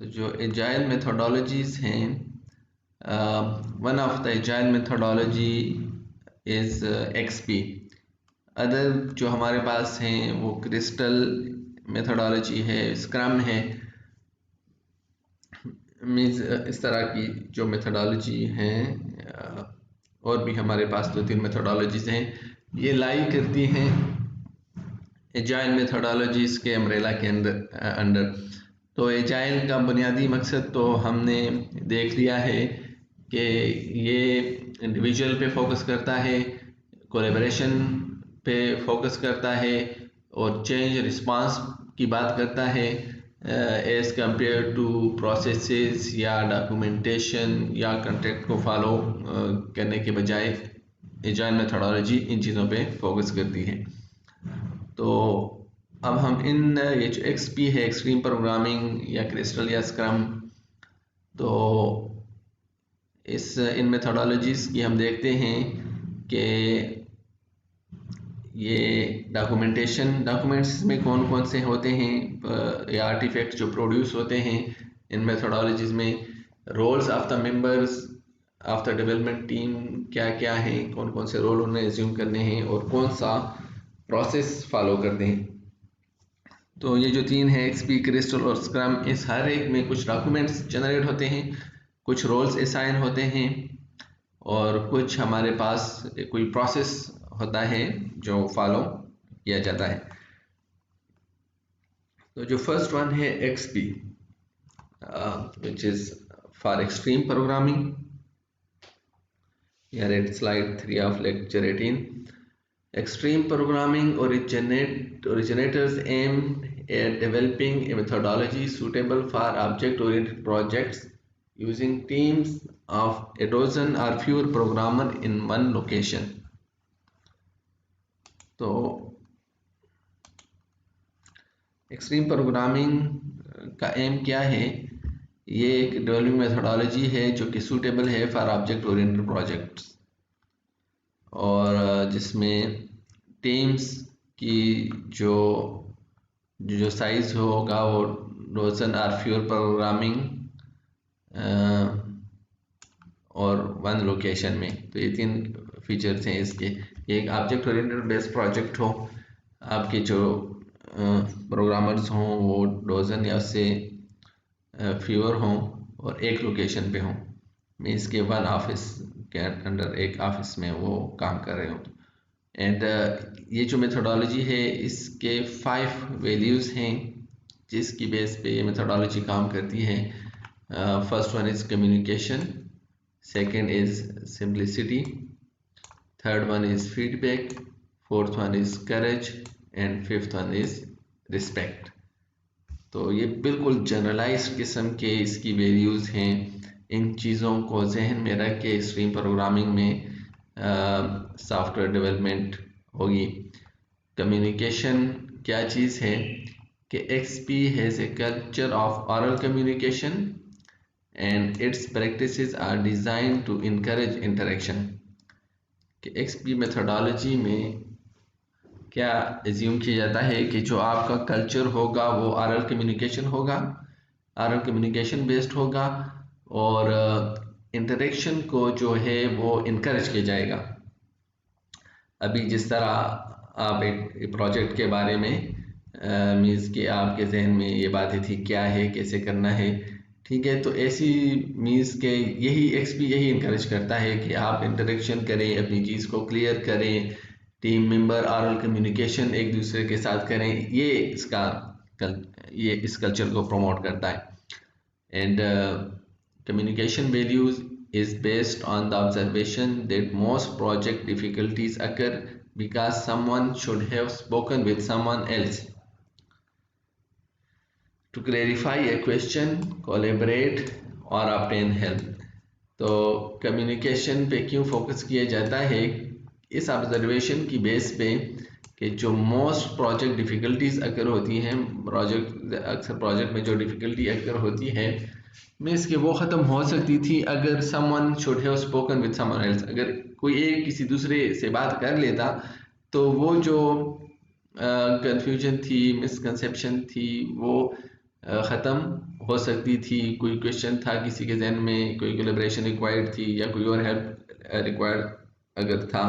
जो agile methodologies हैं, one of the agile methodology is XP. Other जो हमारे पास हैं वो क्रिस्टल मेथोडोलॉजी है, स्क्रम है, मीन्स इस तरह की जो मेथोडोलॉजी हैं। और भी हमारे पास 2-3 मेथोडोलॉजीज हैं, ये लाई करती हैं एजाइल मेथोडोलॉजीज के अम्ब्रेला के अंडर। तो एजाइल का बुनियादी मकसद तो हमने देख लिया है कि ये इंडिविजुअल पे फोकस करता है, कोलैबोरेशन पे फोकस करता है और चेंज रिस्पांस की बात करता है एज कंपेयर टू प्रोसेसेस या डॉक्यूमेंटेशन या कंटेक्ट को फॉलो करने के बजाय एजाइल मेथोडोलॉजी इन चीज़ों पे फोकस करती है। तो अब हम इन ये जो एक्सपी है, एक्सट्रीम प्रोग्रामिंग या क्रिस्टल या स्क्रम, तो इन मेथोडोलॉजीज़ की हम देखते हैं कि ये डॉक्यूमेंट्स में कौन कौन से होते हैं या आर्टिफैक्ट जो प्रोड्यूस होते हैं इन मेथोडोलॉजीज़ में, roles of the members of the development team क्या क्या हैं, कौन कौन से रोल उन्हें एज्यूम करने हैं और कौन सा प्रोसेस फॉलो करते हैं। तो ये जो 3 है, एक्सपी, क्रिस्टल और स्क्रम, इस हर एक में कुछ डॉक्यूमेंट्स जनरेट होते हैं, कुछ रोल्स असाइन होते हैं और कुछ हमारे पास कोई प्रोसेस होता है जो फॉलो किया जाता है। तो जो फर्स्ट वन है XP, which is for extreme programming. Here at slide 3 of lecture 18. Extreme programming originators aim at developing a methodology suitable for object-oriented projects using teams of a dozen or fewer programmers in one location. तो extreme programming का M क्या है? ये एक developing methodology है जो कि suitable है फॉर ऑब्जेक्ट ओरिएंटेड प्रोजेक्ट्स और जिसमें टीम्स की जो साइज होगा वो डोजन और फ्यूर प्रोग्रामिंग और वन लोकेशन में। तो ये 3 फीचर्स हैं इसके। एक ऑब्जेक्ट ओरिएंटेड बेस्ड प्रोजेक्ट हो, आपके जो प्रोग्रामर्स हों वो डोजन या उससे फ्यूअर हों और एक लोकेशन पे हों, मीन्स के वन ऑफिस के अंडर, एक ऑफिस में वो काम कर रहे हों। एंड ये जो मेथोडोलॉजी है इसके 5 वैल्यूज़ हैं जिसकी बेस पे ये मेथोडोलॉजी काम करती है। First one is communication, second is simplicity, third one is feedback, fourth one is courage and fifth one is respect. तो ये बिल्कुल जनरलाइज्ड किस्म के इसकी वैल्यूज़ हैं। इन चीज़ों को जहन में रख के एक्सट्रीम प्रोग्रामिंग में सॉफ्टवेयर डेवलपमेंट होगी। कम्युनिकेशन क्या चीज़ है कि XP has a culture of oral communication and its practices are design to encourage interaction. कि एक्सपी मेथोडोलॉजी में क्या एज्यूम किया जाता है कि जो आपका कल्चर होगा वो ऑरल कम्युनिकेशन होगा, ऑरल कम्युनिकेशन बेस्ड होगा और इंटरेक्शन को जो है वो इनकरेज किया जाएगा। अभी जिस तरह आप एक प्रोजेक्ट के बारे में मीन्स कि आपके जहन में ये बातें थी क्या है, कैसे करना है, ठीक है, तो ऐसी मीन्स के यही एक्सपी यही इनकरेज करता है कि आप इंटरेक्शन करें, अपनी चीज़ को क्लियर करें, टीम मेंबर ऑरल कम्युनिकेशन एक दूसरे के साथ करें, ये इस कल्चर को प्रमोट करता है। And communication values is based on the observation that most project difficulties occur because someone should have spoken with someone else to clarify a question, collaborate or obtain help. तो communication पे क्यों focus किया जाता है? इस observation की base पे कि जो मोस्ट प्रोजेक्ट डिफ़िकल्टीज अगर होती हैं, अक्सर प्रोजेक्ट में जो डिफ़िकल्टी अगर होती है मीन्स कि वो ख़त्म हो सकती थी अगर someone should have spoken with someone else. अगर कोई एक किसी दूसरे से बात कर लेता तो वो जो कन्फ्यूजन थी, मिसकंसेप्शन थी, वो ख़त्म हो सकती थी, कोई क्वेश्चन था किसी के जहन में, कोई कोलैबोरेशन रिक्वायर्ड थी या कोई और हेल्प रिक्वायर्ड अगर था,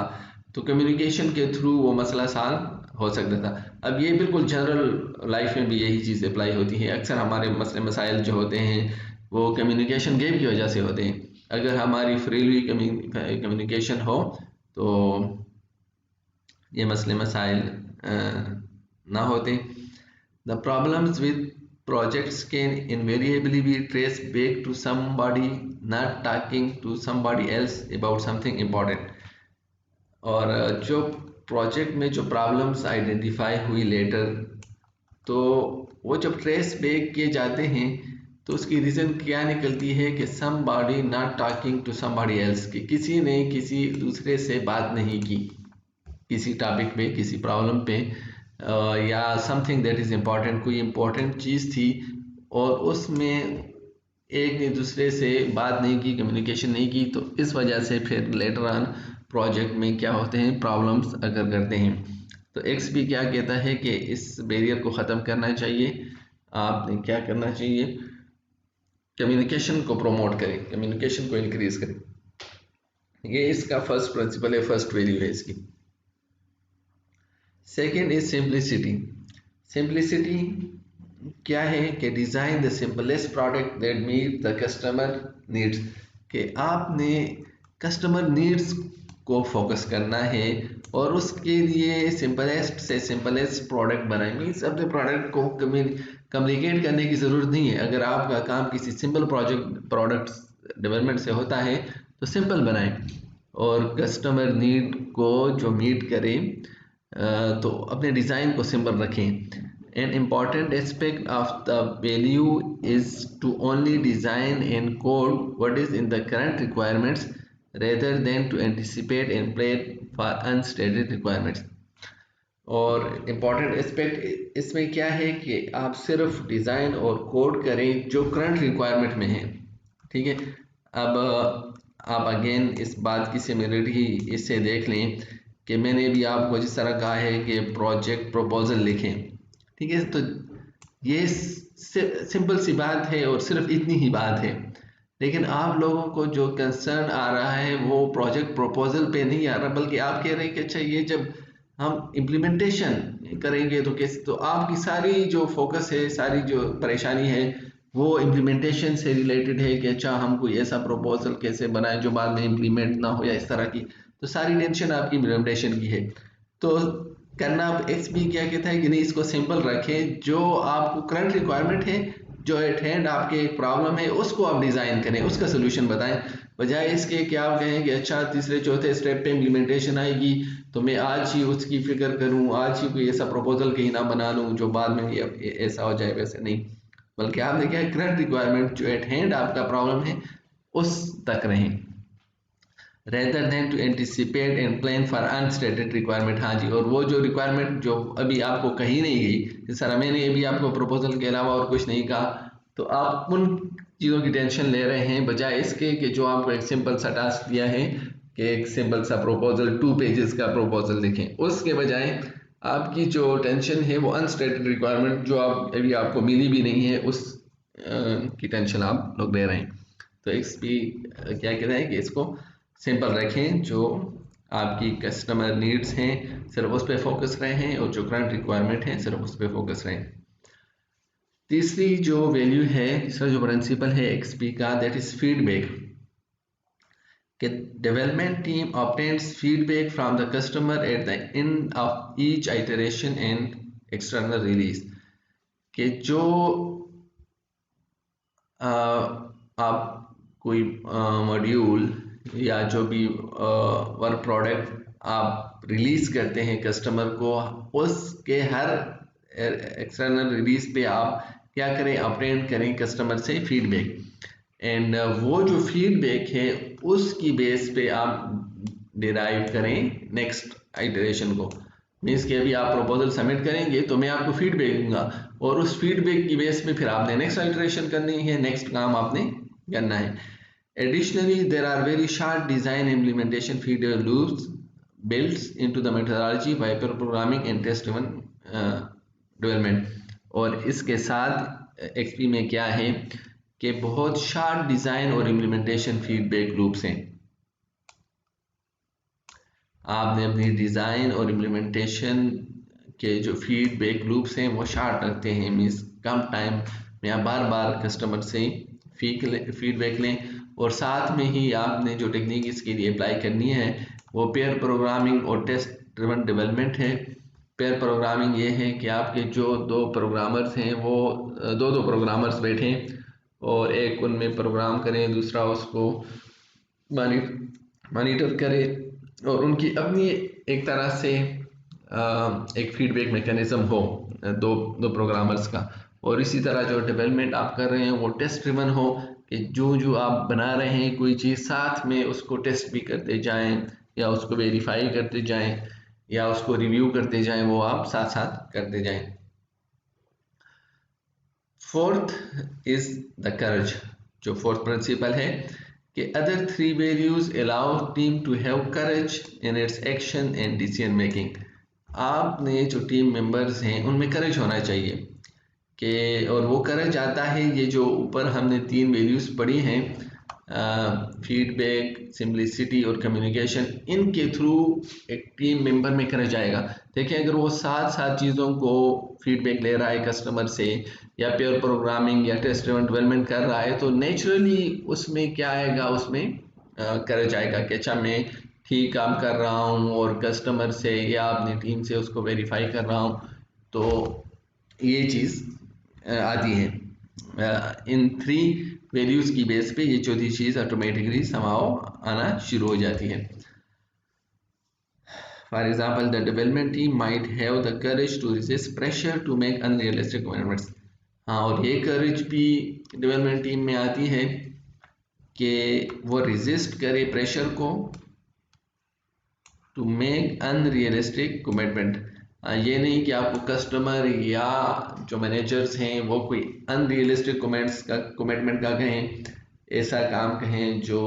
तो कम्युनिकेशन के थ्रू वो मसला सॉल्व हो सकता था। अब ये बिल्कुल जनरल लाइफ में भी यही चीज़ अप्लाई होती है। अक्सर हमारे मसले मसाइल जो होते हैं वो कम्युनिकेशन गैप की वजह से होते हैं। अगर हमारी फ्रीली कम्युनिकेशन हो तो ये मसले मसाइल ना होते। The problems with projects can invariably be traced back to somebody not talking to somebody else about something important। और जो प्रोजेक्ट में जो प्रॉब्लम्स आइडेंटिफाई हुई लेटर, तो वो जब ट्रेस बैक किए जाते हैं तो उसकी रीज़न क्या निकलती है कि somebody not talking to somebody else, कि किसी ने किसी दूसरे से बात नहीं की किसी टॉपिक पे, किसी प्रॉब्लम पे, या समथिंग दैट इज़ इम्पॉर्टेंट, कोई इम्पोर्टेंट चीज़ थी और उसमें एक ने दूसरे से बात नहीं की, कम्युनिकेशन नहीं की, तो इस वजह से फिर लेटर ऑन प्रोजेक्ट में क्या होते हैं, प्रॉब्लम्स अगर करते हैं। तो एक्स भी क्या कहता है कि इस बैरियर को ख़त्म करना चाहिए। आपने क्या करना चाहिए, कम्युनिकेशन को प्रमोट करें, कम्युनिकेशन को इंक्रीज करें। ये इसका फर्स्ट प्रिंसिपल है, फर्स्ट वैल्यू है इसकी। Second is simplicity. सिंप्लिसिटी क्या है कि design the simplest product that meet the customer needs, कि आपने कस्टमर नीड्स को फोकस करना है और उसके लिए सिंपलेस्ट से सिंपलेस्ट प्रोडक्ट बनाएं। मीन्स अपने प्रोडक्ट को कम्युनिकेट करने की ज़रूरत नहीं है। अगर आपका काम किसी सिंपल प्रोडक्ट डेवलपमेंट से होता है तो सिंपल बनाएं और कस्टमर नीड को जो मीट करें, तो अपने डिज़ाइन को सिंपल रखें। An important aspect of the value is to only design and code what is in the current requirements rather than to anticipate and plan for unstated requirements। और important aspect इसमें क्या है कि आप सिर्फ design और code करें जो करंट रिक्वायरमेंट में है। ठीक है, अब आप अगेन इस बात की सिमिलरिटी इससे देख लें कि मैंने भी आपको जिस तरह कहा है कि प्रोजेक्ट प्रपोजल लिखें। ठीक है, तो ये सिंपल सी बात है और सिर्फ इतनी ही बात है, लेकिन आप लोगों को जो कंसर्न आ रहा है वो प्रोजेक्ट प्रपोजल पे नहीं आ रहा, बल्कि आप कह रहे हैं कि अच्छा ये जब हम इम्प्लीमेंटेशन करेंगे तो कैसे, तो आपकी सारी जो फोकस है, सारी जो परेशानी है वो इम्प्लीमेंटेशन से रिलेटेड है कि अच्छा हम कोई ऐसा प्रपोजल कैसे बनाएं जो बाद में इम्प्लीमेंट ना हो या इस तरह की, तो सारी टेंशन आपकी इम्प्लीमेंटेशन की है। तो करना आप एक्स भी क्या कहता है कि नहीं, इसको सिंपल रखें, जो आपको करंट रिक्वायरमेंट है, जो एट हैंड आपके एक प्रॉब्लम है उसको आप डिज़ाइन करें, उसका सोल्यूशन बताएं, बजाय इसके कि आप कहें कि अच्छा तीसरे चौथे स्टेप पे इम्प्लीमेंटेशन आएगी तो मैं आज ही उसकी फिक्र करूं, आज ही कोई ऐसा प्रपोजल कहीं ना बना लूं जो बाद में ये ऐसा हो जाए। वैसे नहीं, बल्कि आपने क्या है, करंट रिक्वायरमेंट जो एट हैंड आपका प्रॉब्लम है उस तक रहें, rather than to anticipate and plan for unstated requirement। हाँ जी, और वो जो रिक्वायरमेंट जो अभी आपको कही नहीं गई, सर मैंने अभी आपको प्रपोजल के अलावा और कुछ नहीं कहा, तो आप उन चीज़ों की टेंशन ले रहे हैं बजाय इसके कि जो आपको एक सिंपल सा टास्क दिया है कि एक सिंपल सा प्रपोजल 2 पेजेस का प्रपोजल लिखें, उसके बजाय आपकी जो टेंशन है वो अनस्टेटेड रिक्वायरमेंट जो आप अभी आपको मिली भी नहीं है उस की टेंशन आप लोग ले रहे हैं। तो एक्सपी क्या कहता है कि इसको सिंपल रखें, जो आपकी कस्टमर नीड्स हैं सिर्फ उस पर फोकस रहें और जो करंट रिक्वायरमेंट है सिर्फ उस पर फोकस रहें। तीसरी जो वैल्यू है, तीसरा जो प्रिंसिपल है एक्सपी का, दैट इज फीडबैक, कि development team obtains feedback from the customer at the end of each iteration and external release, कि जो आप कोई मॉड्यूल या जो भी वर्क प्रोडक्ट आप रिलीज करते हैं कस्टमर को, उसके हर एक्सटर्नल रिलीज पे आप क्या करें, अपडेट करें कस्टमर से फीडबैक, एंड वो जो फीडबैक है उसकी बेस पे आप डिराइव करें नेक्स्ट आइटरेशन को। मीन्स कि अभी आप प्रपोजल सबमिट करेंगे तो मैं आपको फीडबैक दूंगा और उस फीडबैक की बेस पे फिर आपने नेक्स्ट आइटरेशन करनी है, नेक्स्ट काम आपने करना है। Additionally there are very short design implementation feedback loops built into the methodology by programming and test driven development. और इसके साथ एक्सपी में क्या है कि बहुत शार्ट डिज़ाइन और इम्प्लीमेंटेशन फीडबैक लूप्स हैं। आपने अपनी डिज़ाइन और इम्प्लीमेंटेशन के जो फीडबैक लूप्स हैं वो शार्ट रखते हैं, मीन्स कम टाइम में आप बार बार कस्टमर से फीडबैक लें। और साथ में ही आपने जो टेक्निक इसके लिए अप्लाई करनी है वो पेयर प्रोग्रामिंग और टेस्ट ड्रिवन डेवलपमेंट है। पेयर प्रोग्रामिंग ये है कि आपके जो दो प्रोग्रामर्स हैं वो दो प्रोग्रामर्स बैठें और एक उनमें प्रोग्राम करें, दूसरा उसको मॉनिटर करे और उनकी अपनी एक तरह से एक फीडबैक मैकेनिज्म हो दो दो प्रोग्रामर्स का। और इसी तरह जो डेवलपमेंट आप कर रहे हैं वो टेस्ट ड्रिवन हो कि जो आप बना रहे हैं कोई चीज़ साथ में उसको टेस्ट भी करते जाएं या उसको वेरीफाई करते जाएं या उसको रिव्यू करते जाएं, वो आप साथ साथ करते जाएं। Fourth is the courage. जो फोर्थ प्रिंसिपल है कि other three values allow team to have courage in its action and decision making. आपने जो टीम मेंबर्स हैं उनमें करेज होना चाहिए कि, और वो करेज आता है ये जो ऊपर हमने तीन वैल्यूज पढ़ी हैं, फीडबैक, सिंपलिसिटी और कम्युनिकेशन, इनके थ्रू एक टीम मेंबर में करेज आएगा। देखिए अगर वो साथ साथ चीज़ों को फीडबैक ले रहा है कस्टमर से या पेयर प्रोग्रामिंग या टेस्ट ड्रिवन डेवलपमेंट कर रहा है तो नेचुरली उसमें क्या आएगा, उसमें करेज आएगा कि अच्छा मैं ठीक काम कर रहा हूँ और कस्टमर से या अपनी टीम से उसको वेरीफाई कर रहा हूँ। तो ये चीज़ आती है इन थ्री वैल्यूज की बेस पे, ये चौथी चीज़ ऑटोमेटिकली समाओ आना शुरू हो जाती है। For example the development team might have the courage to resist pressure to make unrealistic commitments. हाँ, और ये करेज भी डेवलपमेंट टीम में आती है कि वो रेजिस्ट करे प्रेशर को टू मेक अनरियलिस्टिक कमिटमेंट। ये नहीं कि आपको कस्टमर या जो मैनेजर्स हैं वो कोई अनरियलिस्टिक कमिटमेंट का कहें, ऐसा काम कहें जो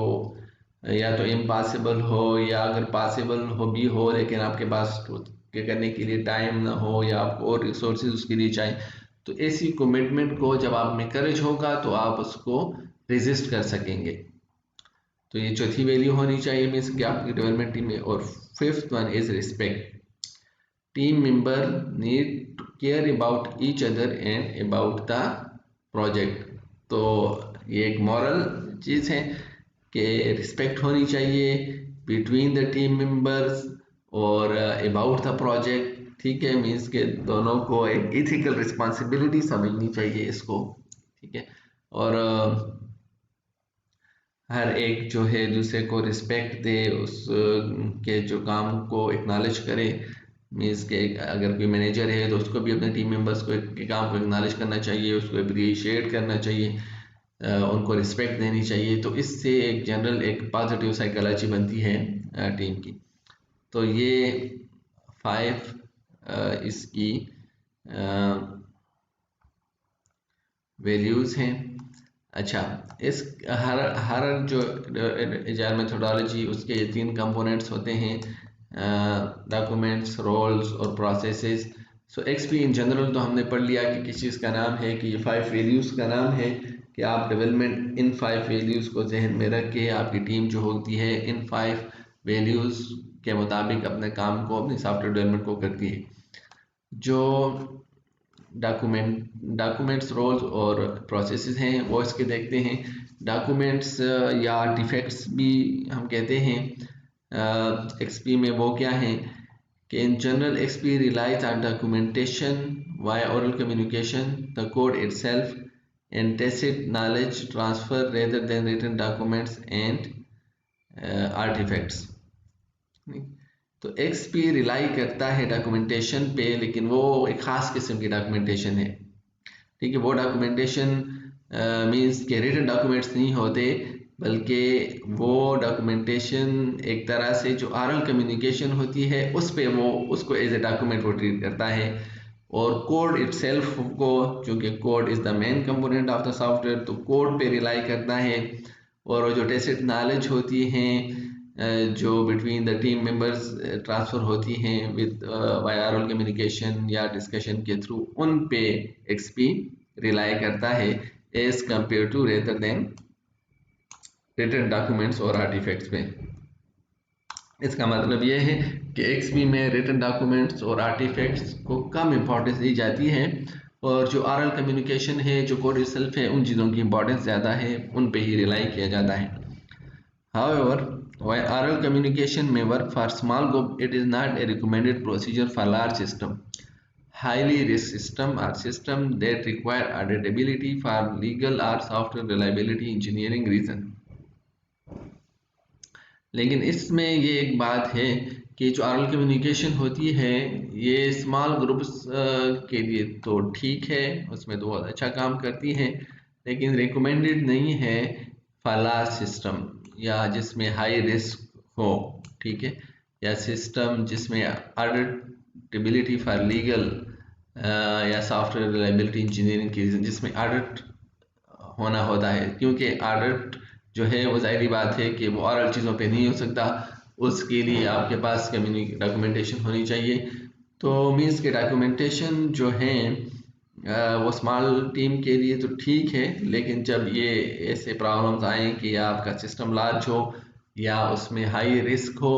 या तो इम्पॉसिबल हो या अगर पॉसिबल हो भी हो लेकिन आपके पास के करने के लिए टाइम ना हो या आपको और रिसोर्सेज उसके लिए चाहिए। तो ऐसी कमिटमेंट को जब आप में करेज होगा तो आप उसको रेजिस्ट कर सकेंगे। तो ये चौथी वैल्यू होनी चाहिए मीन्स कि आपकी डेवलपमेंट टीम में। और fifth one is respect. Team member need to care about each other and about the project. तो ये एक मॉरल चीज़ है कि रिस्पेक्ट होनी चाहिए बिटवीन द टीम मेंबर्स और अबाउट द प्रोजेक्ट। ठीक है, मीन्स के दोनों को एक इथिकल रिस्पॉन्सिबिलिटी समझनी चाहिए इसको। ठीक है, और हर एक जो है दूसरे को रिस्पेक्ट दे, उस के जो काम को एक्नॉलेज करे। मीन्स के अगर कोई मैनेजर है तो उसको भी अपने टीम मेंबर्स को के काम को एक्नॉलेज करना चाहिए, उसको अप्रिशिएट करना चाहिए, उनको रिस्पेक्ट देनी चाहिए। तो इससे एक जनरल एक पॉजिटिव साइकोलॉजी बनती है टीम की। तो ये 5 इसकी वैल्यूज़ हैं। अच्छा, इस हर जो एजाइल मेथोडोलॉजी उसके ये 3 कंपोनेंट्स होते हैं, डॉक्यूमेंट्स, रोल्स और processes. So XP in general तो हमने पढ़ लिया कि किस चीज़ का नाम है, कि ये 5 वैल्यूज़ का नाम है कि आप डेवलपमेंट इन 5 वैल्यूज़ को जहन में रख के आपकी टीम जो होती है इन 5 वैल्यूज़ के मुताबिक अपने काम को, अपनी सॉफ्टवेयर डेवलपमेंट को करती है। जो डॉक्यूमेंट्स, रोल्स और प्रोसेसेस हैं वो इसके देखते हैं। डॉक्यूमेंट्स या डिफेक्ट्स भी हम कहते हैं एक्सपी में, वो क्या हैं कि in general XP relies on documentation via oral communication, the code itself and tacit knowledge transfer rather than written documents and artifacts. तो एक्सपी रिलाई करता है डॉक्यूमेंटेशन पे, लेकिन वो एक ख़ास किस्म की डॉक्यूमेंटेशन है। ठीक है, वो डॉक्यूमेंटेशन मीन्स के रिटन डॉक्यूमेंट्स नहीं होते, बल्कि वो डॉक्यूमेंटेशन एक तरह से जो ऑरल कम्युनिकेशन होती है उस पे वो उसको एज ए डॉक्यूमेंट वो ट्रीट करता है। और कोड इटसेल्फ को, चूँकि code is the main component of the software, तो कोड पे रिलाई करता है। और जो टेसिट नॉलेज होती हैं जो between the team members transfer होती हैं विद वाया ओरल कम्युनिकेशन या डिस्कशन के थ्रू, उन पे एक्सपी रिलाई करता है as compare to rather than written documents और आर्टिफैक्ट्स पे। इसका मतलब यह है कि XP में रिटन डॉक्यूमेंट्स और आर्टिफैक्ट्स को कम इम्पोर्टेंस दी जाती है और जो ऑरल कम्युनिकेशन है, जो कोड itself है, उन चीज़ों की इम्पोर्टेंस ज़्यादा है, उन पे ही रिलाई किया जाता है। However, while oral communication may work for small group, it is not a recommended procedure for large system. Highly risk system are system that require auditability for legal or software reliability engineering reason. लेकिन इसमें ये एक बात है कि जो ऑरल communication होती है ये स्मॉल ग्रुप्स के लिए तो ठीक है, उसमें तो बहुत अच्छा काम करती है, लेकिन रिकमेंडेड नहीं है फॉर लार्ज सिस्टम या जिसमें हाई रिस्क हो, ठीक है, या सिस्टम जिसमें ऑडिटेबिलिटी फॉर लीगल या सॉफ्टवेयर रिलायबिलिटी इंजीनियरिंग की जिसमें ऑडिट होना होता है, क्योंकि ऑडिट जो है वो ज़ाहिरी बात है कि वो ऑरल चीज़ों पे नहीं हो सकता, उसके लिए आपके पास डॉक्यूमेंटेशन होनी चाहिए। तो मीन्स के डॉक्यूमेंटेशन जो है वो स्मॉल टीम के लिए तो ठीक है, लेकिन जब ये ऐसे प्रॉब्लम्स आए कि या आपका सिस्टम लार्ज हो या उसमें हाई रिस्क हो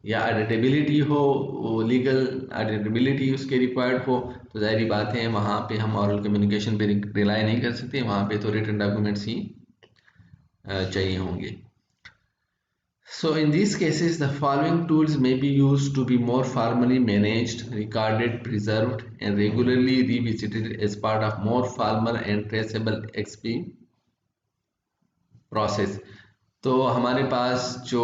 या ऑडिटेबिलिटी हो, वो लीगल ऑडिटेबिलिटी उसके रिक्वायर्ड हो, तो ज़ाहिरी बात है वहाँ पे हम ऑरल कम्युनिकेशन पे रिलाई नहीं कर सकते, वहाँ पे तो रिटन डॉक्यूमेंट्स ही चाहिए होंगे। So in these cases, the following tools may be used to be more formally managed, recorded, preserved, and regularly revisited as part of more formal and traceable XP process. तो हमारे पास जो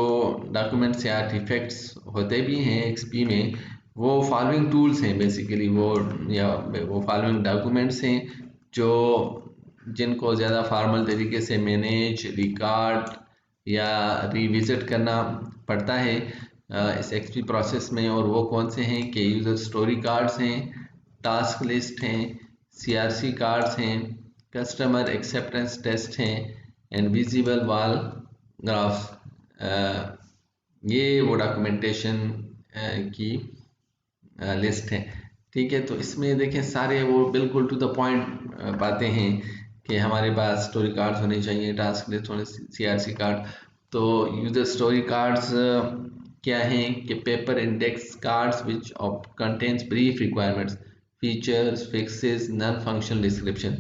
documents या artefacts होते भी हैं XP में, वो following tools हैं बेसिकली, वो फॉलोइंग डॉक्यूमेंट्स हैं जो जिनको ज़्यादा फॉर्मल तरीके से मैनेज, रिकॉर्ड या रिविज़िट करना पड़ता है इस XP प्रोसेस में। और वो कौन से हैं कि यूज़र स्टोरी कार्ड्स हैं, टास्क लिस्ट हैं, CRC कार्ड्स हैं, कस्टमर एक्सेप्टेंस टेस्ट हैं एंड विजिबल वॉल ग्राफ्स। ये वो डॉक्यूमेंटेशन की लिस्ट है, ठीक है। तो इसमें देखें सारे वो बिल्कुल टू द पॉइंट बातें हैं कि हमारे पास स्टोरी कार्ड्स होने चाहिए, टास्क लिस्ट होने, CRC कार्ड। तो यूजर स्टोरी कार्ड्स क्या हैं कि paper index cards which contains brief requirements, features, fixes, non functional description.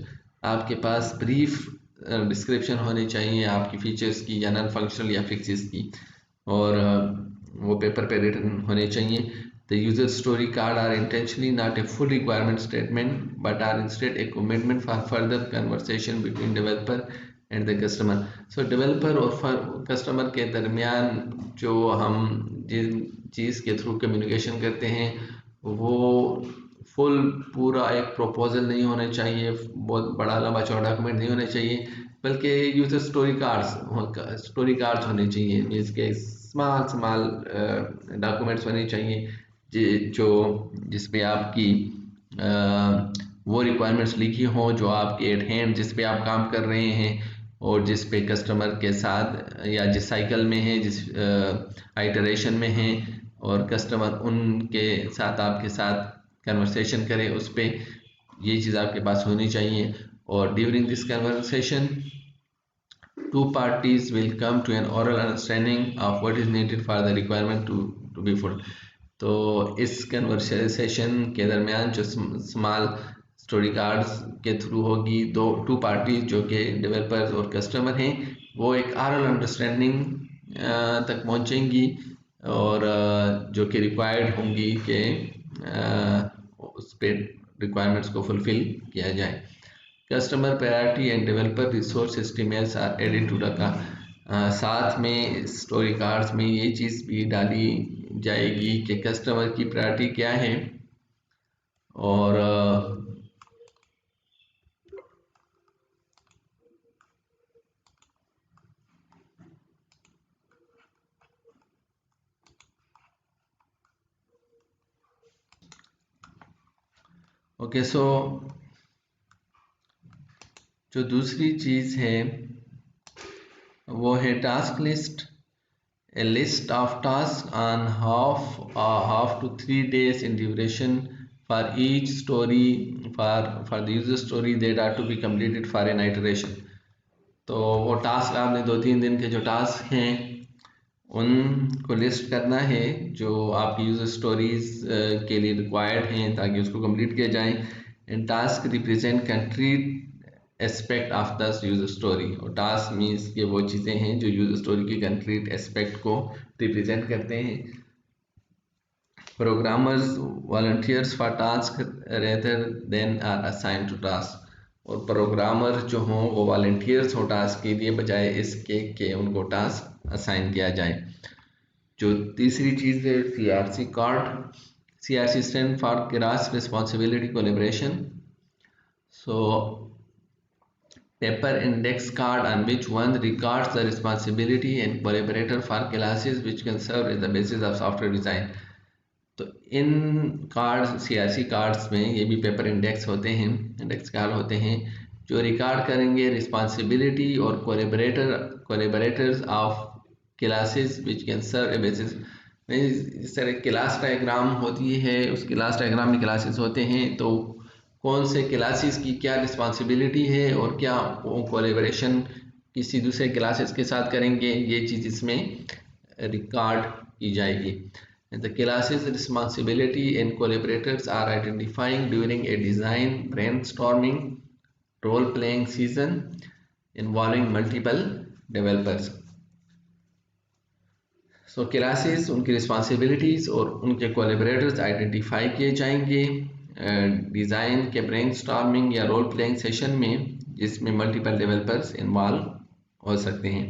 आपके पास ब्रीफ डिस्क्रिप्शन होनी चाहिए आपकी फीचर्स की या नॉन फंक्शनल या फिक्सेस की, और वो पेपर पे रिटन होने चाहिए। The user story card are intentionally not a full requirement statement but are instead a commitment for further conversation between developer and the customer. So developer और customer के दरमियान जो हम जिन चीज़ के थ्रू कम्युनिकेशन करते हैं वो फुल पूरा एक प्रपोजल नहीं होना चाहिए, बहुत बड़ा लंबा चौड़ा डॉक्यूमेंट नहीं होना चाहिए, बल्कि यूजर स्टोरी कार्ड्स होने चाहिए, मीन्स के स्मॉल डॉक्यूमेंट्स होने चाहिए जो जिसमें आपकी वो रिक्वायरमेंट्स लिखी हों जो आपके एट हैंड, जिस पे आप काम कर रहे हैं और जिस पे कस्टमर के साथ या जिस साइकिल में है, जिस आइटरेशन में है, और कस्टमर उनके साथ आपके साथ कन्वर्सेशन करे, उस पे ये चीज़ आपके पास होनी चाहिए। और during this conversation two parties will come to an oral understanding of what is needed for the requirement to be fulfilled. तो इस कन्वर्सेशन के दरमियान जो स्मॉल स्टोरी कार्ड्स के थ्रू होगी, टू पार्टीज जो कि डेवलपर्स और कस्टमर हैं, वो एक ऑरल अंडरस्टैंडिंग तक पहुंचेंगी और जो कि रिक्वायर्ड होंगी कि उस पे रिक्वायरमेंट्स को फुलफिल किया जाए। Customer priority and developer resource estimates are added to the साथ में स्टोरी कार्ड्स में ये चीज़ भी डाली जाएगी कि कस्टमर की प्रायोरिटी क्या है और ओके। सो जो दूसरी चीज़ है वो है task list, a list of tasks on half to 3 days in duration for each story, for the user story that are to be completed for an iteration। तो वो टास्क आपने 2-3 दिन के जो टास्क हैं उनको लिस्ट करना है जो आपकी यूज़र स्टोरीज के लिए रिक्वायर्ड हैं ताकि उसको कंप्लीट किया जाए। And task represent concrete aspect of the user story, और टास्क मीन्स कि वो चीज़ें हैं जो यूज़र स्टोरी के कंक्रीट एस्पेक्ट को रिप्रेजेंट करते हैं। Programmers volunteers for task rather than are assigned to task, और प्रोग्रामर जो हों वो वॉलंटियर्स हो टास्क के लिए बजाय इसके कि उनको टास्क असाइन किया जाए। जो तीसरी चीज़ है CRC card. CRC stand for cross responsibility collaboration. So paper index card on which one records the responsibility and collaborator for classes which can serve as the basis of software design। तो इन cards CRC cards में ये भी paper index होते हैं, index card होते हैं जो record करेंगे रिस्पॉन्सिबिलिटी और collaborators of classes which can serve a basis. इस तरह क्लास डायग्राम होती है, उस क्लास डायग्राम में क्लासेस होते हैं तो कौन से क्लासेस की क्या रिस्पॉन्सिबिलिटी है और क्या वो कोलैबोरेशन किसी दूसरे क्लासेस के साथ करेंगे, ये चीज़ इसमें रिकॉर्ड की जाएगी। The classes responsibility and collaborators are identifying during a design brainstorming role-playing season involving multiple developers। So classes उनकी responsibilities और उनके collaborators आइडेंटिफाई किए जाएंगे डिज़ाइन के ब्रेनस्टॉर्मिंग या रोल प्लेइंग सेशन में जिसमें मल्टीपल डेवलपर्स इन्वॉल्व हो सकते हैं।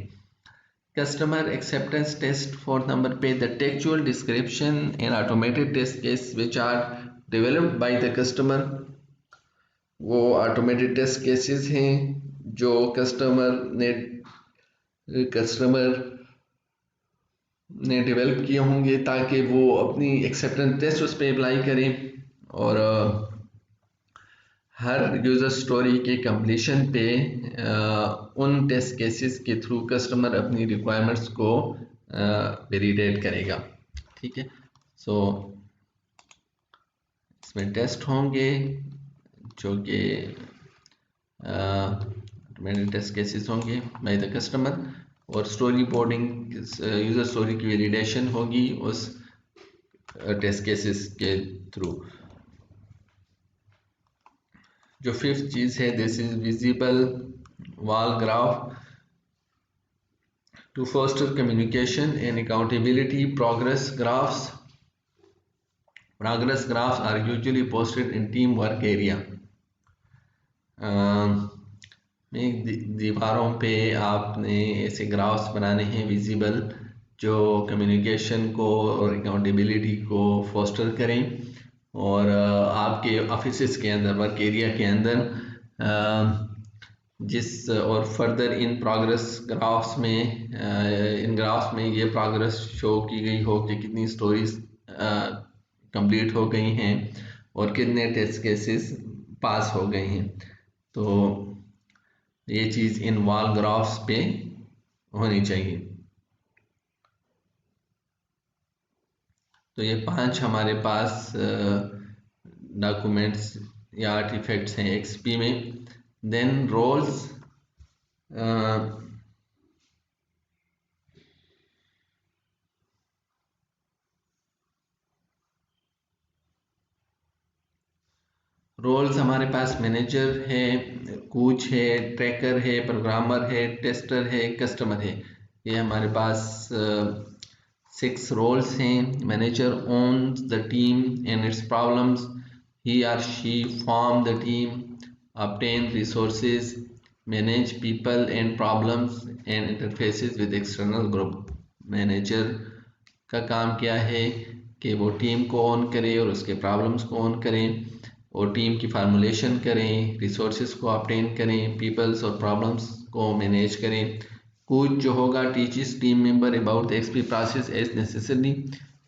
Customer acceptance test for number पे the textual description and automated test case which are developed by the customer। वो automated test cases हैं जो कस्टमर ने डेवलप किए होंगे ताकि वो अपनी एक्सेप्टेंस टेस्ट उस पर अप्लाई करें और हर यूज़र स्टोरी के कंप्लीशन पे उन टेस्ट केसेस के थ्रू कस्टमर अपनी रिक्वायरमेंट्स को वैलिडेट करेगा। ठीक है, सो इसमें टेस्ट होंगे जो कि ऑटोमेटेड टेस्ट केसेस होंगे बाय द कस्टमर और स्टोरी बोर्डिंग यूज़र स्टोरी की वैलिडेशन होगी उस टेस्ट केसेस के थ्रू। जो फिफ्थ चीज़ है this is visible wall graph to foster communication and accountability. Progress graphs are usually posted in team work area. दीवारों पे आपने ऐसे ग्राफ्स बनाने हैं विजिबल जो कम्युनिकेशन को और अकाउंटेबिलिटी को फोस्टर करें और आपके ऑफिस के अंदर वर्क एरिया के अंदर जिस और फर्दर इन प्रोग्रेस ग्राफ्स में इन ग्राफ्स में ये प्रोग्रेस शो की गई हो कि कितनी स्टोरीज कंप्लीट हो गई हैं और कितने टेस्ट केसेस पास हो गए हैं। तो ये चीज़ इन वॉल ग्राफ्स पे होनी चाहिए। तो ये 5 हमारे पास डॉक्यूमेंट्स या आर्टिफैक्ट्स हैं XP में। देन रोल्स हमारे पास मैनेजर है, कोच है, ट्रैकर है, प्रोग्रामर है, टेस्टर है, कस्टमर है। ये हमारे पास 6 roles हैं। Manager owns the team and its problems, he or she form the team, obtain resources, manage people and problems and interfaces with external group। Manager का काम क्या है कि वो टीम को ऑन करे और उसके प्रॉब्लम्स को ऑन करें और टीम की फार्मूलेशन करें, रिसोर्सेज को ऑब्टेन करें, पीपल्स और प्रॉब्लम्स को मैनेज करें। कोच जो होगा teaches team member about the XP process as necessary,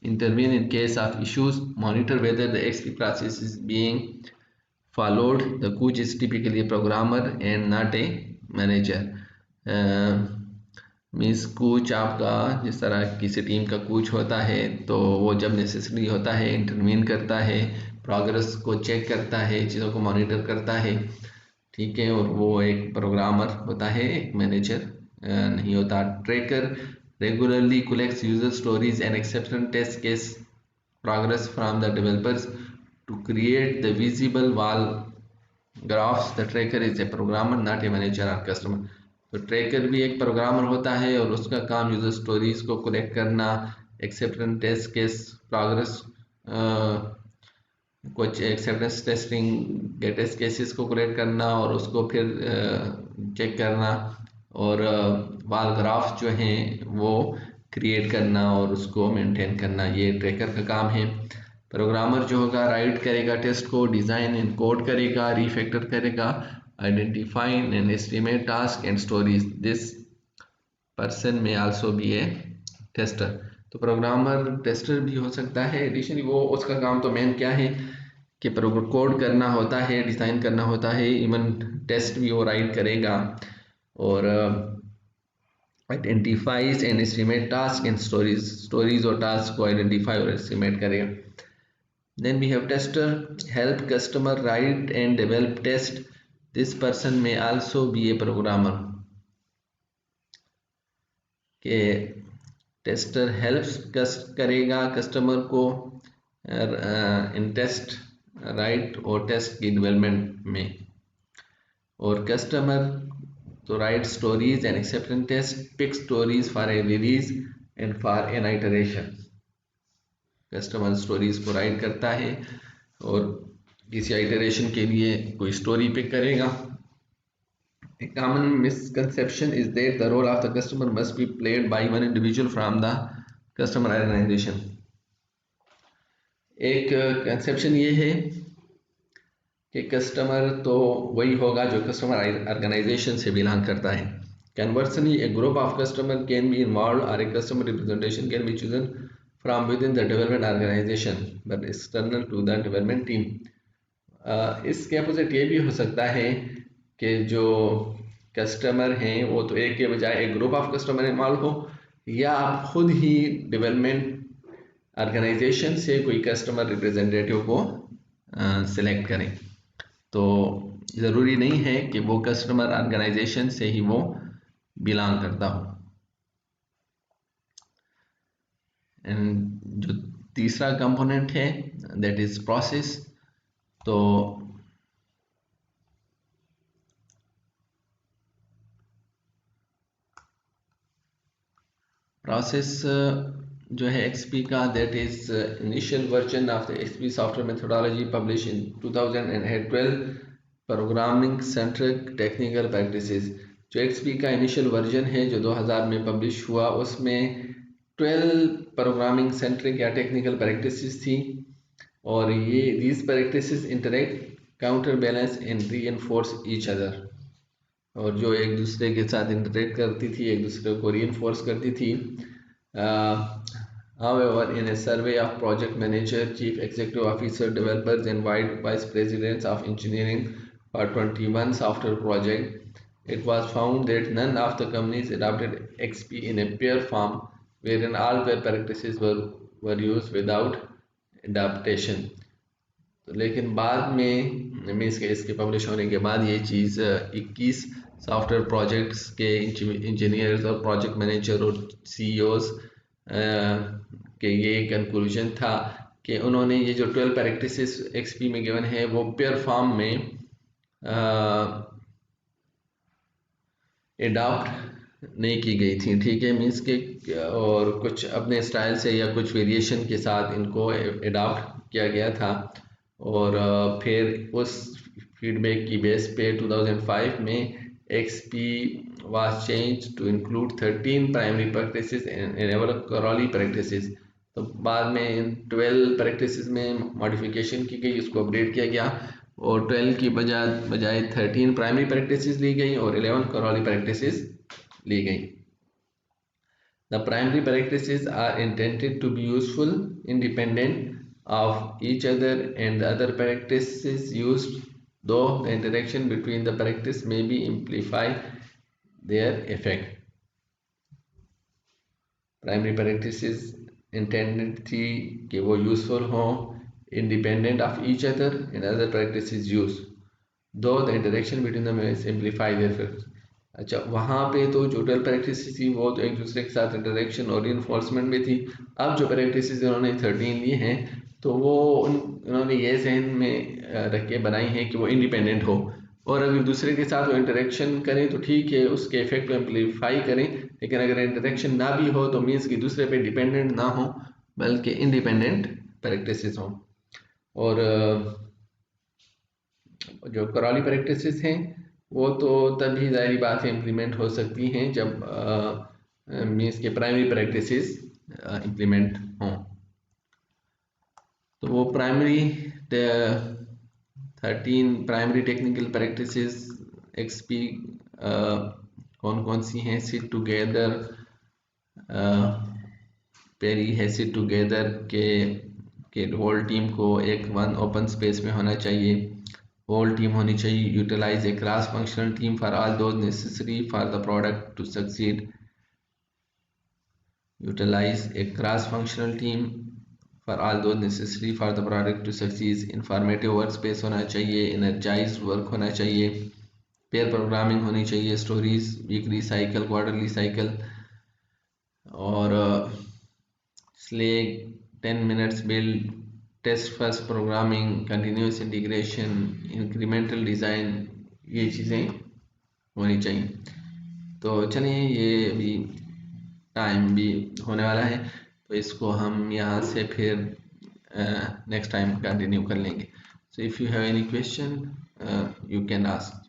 intervene in case of issues, monitor whether the XP process is being followed। The coach is typically a programmer and not a manager। Means coach आपका जिस तरह किसी team का coach होता है तो वो जब नेसेसरी होता है इंटरवीन करता है, प्रोग्रेस को चेक करता है, चीज़ों को मॉनिटर करता है, ठीक है। और वो एक प्रोग्रामर होता है, एक मैनेजर नहीं होता। Tracker regularly collects user stories and exception test case progress from the developers to create the visible wall graphs. The tracker is a programmer, not a manager or customer. तो tracker भी एक programmer होता है और उसका काम user stories को collect करना, एक्सेप्टेंस टेस्ट केस प्रोग्रेस, कुछ एक्सेप्टेंस टेस्टिंग टेस्ट केसेस को कलेक्ट करना और उसको फिर चेक करना, और वाल ग्राफ जो हैं वो क्रिएट करना और उसको मेंटेन करना, ये ट्रैकर का काम है। प्रोग्रामर जो होगा राइट करेगा टेस्ट को, डिज़ाइन एंड कोड करेगा, रिफैक्टर करेगा, identify and estimate task and stories. This person में आल्सो बी ए टेस्टर। तो प्रोग्रामर टेस्टर भी हो सकता है। एडिशनली वो उसका काम तो मेन क्या है कि कोड करना होता है, डिज़ाइन करना होता है, इवन टेस्ट भी वो राइट करेगा, और identifies and estimate task and stories और टास्क को आइडेंटिफाई और एस्टिमेट करेगा। Then we have tester, help customer write and develop test. This person may also be a programmer. के टेस्टर हेल्प्स करेगा कस्टमर को इन टेस्ट राइट और test की डेवलपमेंट में, और कस्टमर तो write stories and acceptance test, pick stories for a release and for an iteration. Customer stories को राइट करता है और किसी आइटरेशन के लिए कोई स्टोरी पिक करेगा। A common misconception is that the role of the customer must be played by one individual from the customer organization. एक कंसेप्शन ये है कि कस्टमर तो वही होगा जो कस्टमर ऑर्गेनाइजेशन से बिलोंग करता है। Conversely, a group of customers can be involved or a customer representation can be chosen from within the development organization but external to the development team. इसके अपोजिट ये भी हो सकता है कि जो कस्टमर हैं वो तो एक के बजाय एक ग्रुप ऑफ कस्टमर इन्वॉल्व हो, या आप खुद ही डेवलपमेंट ऑर्गेनाइजेशन से कोई कस्टमर रिप्रेजेंटेटिव को सिलेक्ट करें। तो ज़रूरी नहीं है कि वो कस्टमर ऑर्गेनाइजेशन से ही वो बिलोंग करता हो। एंड जो तीसरा कंपोनेंट है दैट इज़ प्रोसेस। तो प्रोसेस जो है एक्सपी का, that is initial version of the XP software methodology publish in 2012, programming centric technical practices. जो एक्सपी का इनिशियल वर्जन है जो 2000 में पब्लिश हुआ, उसमें 12 प्रोग्रामिंग सेंट्रिक या टेक्निकल प्रैक्टिसेस थी, और ये these practices interact, counter balance and reinforce each other, और जो एक दूसरे के साथ इंटरेक्ट करती थी, एक दूसरे को रीइंफोर्स करती थी। However, in a survey of project manager, chief executive officer, developers and vice presidents of engineering for 21 software projects, it was found that none of the companies adopted XP in a pair form wherein all pair practices were used without adaptation. तो लेकिन बाद में इसके publish होने के बाद ये चीज़ 21 software projects के इंजीनियर्स और प्रोजेक्ट मैनेजर और सीईओज के ये कंक्लूजन था कि उन्होंने ये जो 12 प्रैक्टिसेस एक्सपी में गिवन है वो पेयर फॉर्म में एडॉप्ट नहीं की गई थी, ठीक है। मीन्स के और कुछ अपने स्टाइल से या कुछ वेरिएशन के साथ इनको एडॉप्ट किया गया था, और फिर उस फीडबैक की बेस पे 2005 में XP was changed to include 13 primary practices and 11 Crawley practices। तो बाद में इन 12 प्रैक्टिसेस में मॉडिफिकेशन की गई, उसको अपडेट किया गया, और 12 की बजाय 13 प्राइमरी प्रैक्टिसेस ली गई और 11 Crawley practices ली गई। The primary practices are intended to be useful, independent of each other, and the other practices used, though the interaction between the practice may be amplify their effect। Primary practices intended थी कि वो useful हों independent of each other and other practices used, though the interaction between them may simplify their effects. अच्छा, वहाँ पे तो जो total practice थी वो तो एक दूसरे के साथ इंटरेक्शन और इन्फोर्समेंट में थी। अब जो प्रैक्टिस इन्होंने 13 लिए हैं तो वो उन्होंने ये जहन में रख के बनाई हैं कि वो इंडिपेंडेंट हो, और अगर दूसरे के साथ वो इंटरेक्शन करें तो ठीक है, उसके इफेक्ट को एम्पलीफाई करें, लेकिन अगर इंटरेक्शन ना भी हो तो मीन्स कि दूसरे पे डिपेंडेंट ना हो बल्कि इंडिपेंडेंट प्रैक्टिसेस हों। और जो करौली प्रैक्टिसेस हैं वो तो तभी ज़ाहिर बात है इम्प्लीमेंट हो सकती हैं जब मीन्स के प्राइमरी प्रैक्टिसेस इम्प्लीमेंट हों। तो वो primary 13 primary technical practices XP कौन कौन सी हैं? सिट टुगेदर, पेरी है सिट टुगेदर के होल टीम को एक वन ओपन स्पेस में होना चाहिए, होल टीम होनी चाहिए, utilize a cross functional team for all those necessary for the product to succeed, utilize a cross functional team for all those necessary for the product to succeed, informative work space होना चाहिए, energise work होना चाहिए, pair programming होनी चाहिए, stories weekly cycle, quarterly cycle, और slack 10 minutes build, test first programming, continuous integration, incremental design, ये चीज़ें होनी चाहिए। तो चलिए, ये अभी टाइम भी होने वाला है तो इसको हम यहाँ से फिर नेक्स्ट टाइम कंटिन्यू कर लेंगे। So if you have any question you can ask.